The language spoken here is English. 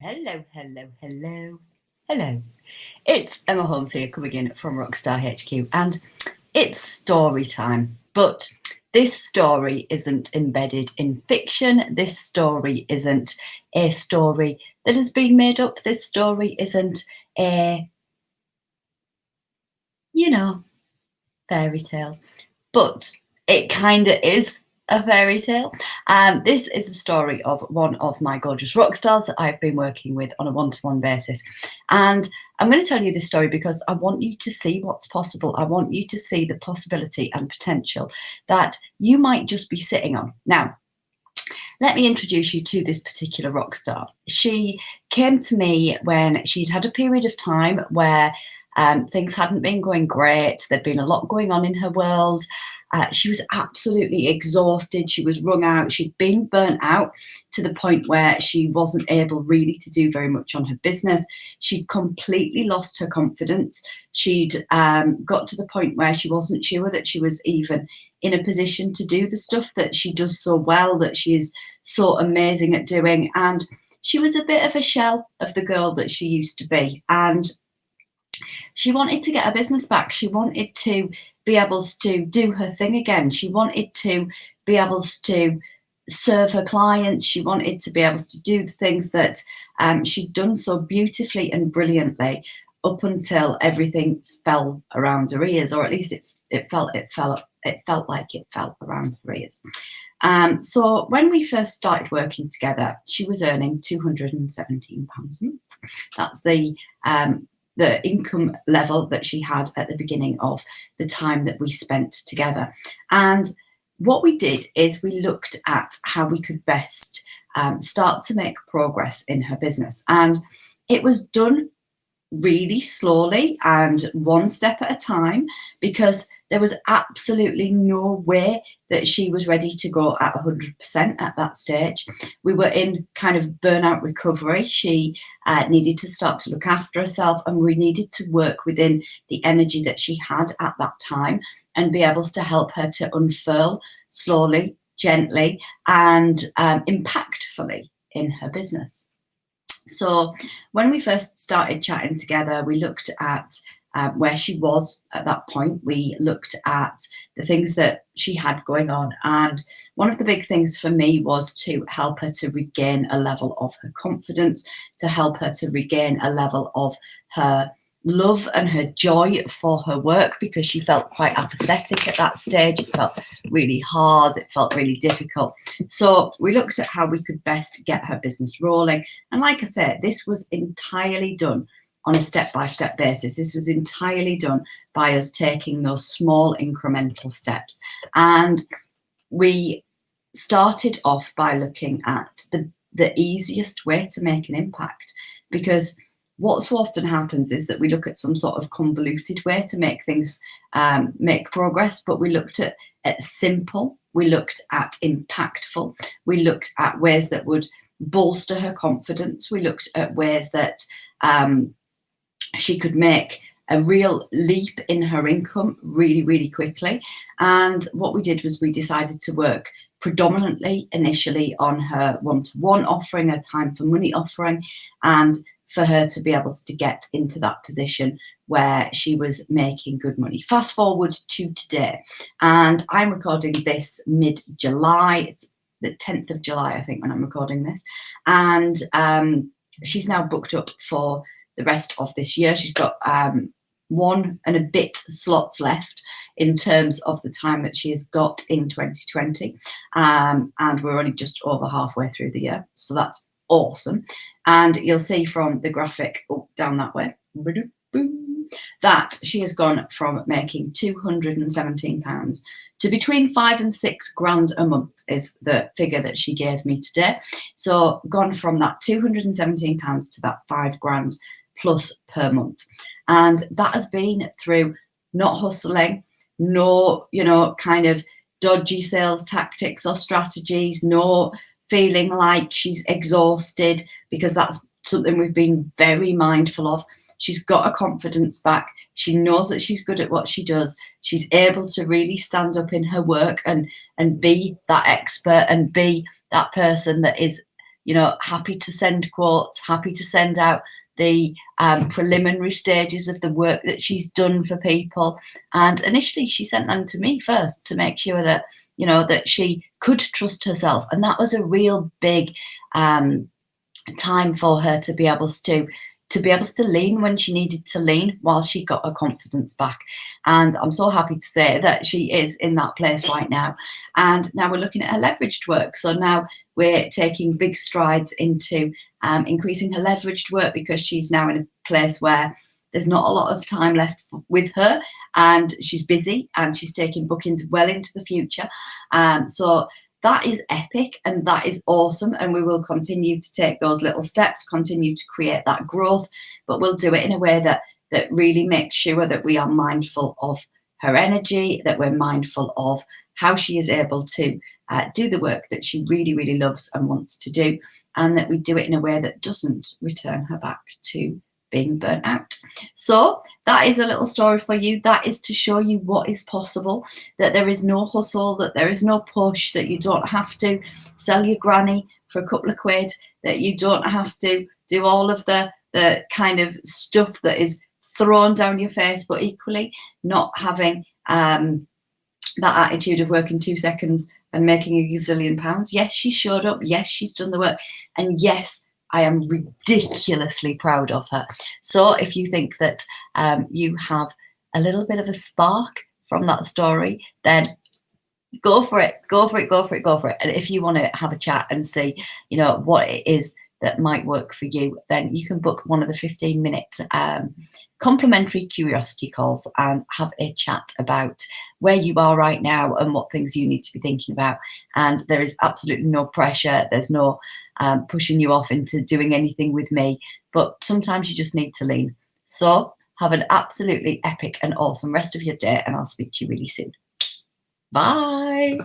Hello, hello, hello, hello. It's Emma Holmes here coming in from Rockstar HQ, and it's story time. But this story isn't embedded in fiction. This story isn't a story that has been made up. This story isn't a, you know, fairy tale. But it kind of is a fairy tale. This is the story of one of my gorgeous rock stars that I've been working with on a one-to-one basis. And I'm going to tell you this story because I want you to see what's possible. I want you to see the possibility and potential that you might just be sitting on. Now, let me introduce you to this particular rock star. She came to me when she'd had a period of time where things hadn't been going great. There'd been a lot going on in her world. She was absolutely exhausted. She was wrung out. She'd been burnt out to the point where she wasn't able really to do very much on her business. She'd completely lost her confidence. She'd got to the point where she wasn't sure that she was even in a position to do the stuff that she does so well, that she is so amazing at doing. And she was a bit of a shell of the girl that she used to be. And she wanted to get her business back. She wanted to be able to do her thing again. She wanted to be able to serve her clients. She wanted to be able to do the things that she'd done so beautifully and brilliantly up until everything fell around her ears, or at least it felt like it fell around her ears. So when we first started working together, she was earning £217 a month. That's the income level that she had at the beginning of the time that we spent together. And what we did is we looked at how we could best start to make progress in her business. And it was done really slowly and one step at a time, because there was absolutely no way that she was ready to go at 100% at that stage. We were in kind of burnout recovery. She needed to start to look after herself, and we needed to work within the energy that she had at that time and be able to help her to unfurl slowly, gently, and impactfully in her business. So when we first started chatting together, we looked at where she was at that point. We looked at the things that she had going on. And one of the big things for me was to help her to regain a level of her confidence, to help her to regain a level of her love and her joy for her work, because she felt quite apathetic at that stage. It felt really hard. It felt really difficult. So we looked at how we could best get her business rolling. And like I said, this was entirely done on a step-by-step basis. This was entirely done by us taking those small incremental steps. And we started off by looking at the easiest way to make an impact, because what so often happens is that we look at some sort of convoluted way to make things make progress, but we looked at simple, we looked at impactful, we looked at ways that would bolster her confidence, we looked at ways that she could make a real leap in her income really, really quickly. And what we did was we decided to work predominantly initially on her one-to-one offering, her time for money offering, and for her to be able to get into that position where she was making good money. Fast forward to today, and I'm recording this mid-July. It's the 10th of July, I think, when I'm recording this. And she's now booked up for the rest of this year. She's got one and a bit slots left in terms of the time that she has got in 2020. And we're only just over halfway through the year. So that's awesome. And you'll see from the graphic down that way that she has gone from making £217 to between £5,000 and £6,000 a month is the figure that she gave me today. So gone from that £217 to that £5,000 plus per month. And that has been through not hustling, no, kind of dodgy sales tactics or strategies, no feeling like she's exhausted, because that's something we've been very mindful of. She's got her confidence back. She knows that she's good at what she does. She's able to really stand up in her work and be that expert and be that person that is, happy to send quotes, happy to send out the preliminary stages of the work that she's done for people. And initially she sent them to me first to make sure that, that she could trust herself. And that was a real big time for her to be able to lean when she needed to lean while she got her confidence back. And I'm so happy to say that she is in that place right now. And now we're looking at her leveraged work. So now we're taking big strides into increasing her leveraged work, because she's now in a place where there's not a lot of time left with her, and she's busy and she's taking bookings well into the future. So that is epic and that is awesome. And we will continue to take those little steps, continue to create that growth, but we'll do it in a way that really makes sure that we are mindful of her energy, that we're mindful of how she is able to do the work that she really, really loves and wants to do, and that we do it in a way that doesn't return her back to being burnt out. So that is a little story for you. That is to show you what is possible, that there is no hustle, that there is no push, that you don't have to sell your granny for a couple of quid, that you don't have to do all of the kind of stuff that is thrown down your face, but equally not having that attitude of working 2 seconds and making a gazillion pounds. Yes, she showed up. Yes, she's done the work. And yes, I am ridiculously proud of her. So if you think that you have a little bit of a spark from that story, then go for it, go for it, go for it, go for it. And if you want to have a chat and see, what it is that might work for you, then you can book one of the 15-minute complimentary curiosity calls and have a chat about where you are right now and what things you need to be thinking about. And there is absolutely no pressure. There's no pushing you off into doing anything with me, but sometimes you just need to lean. So have an absolutely epic and awesome rest of your day, and I'll speak to you really soon. Bye.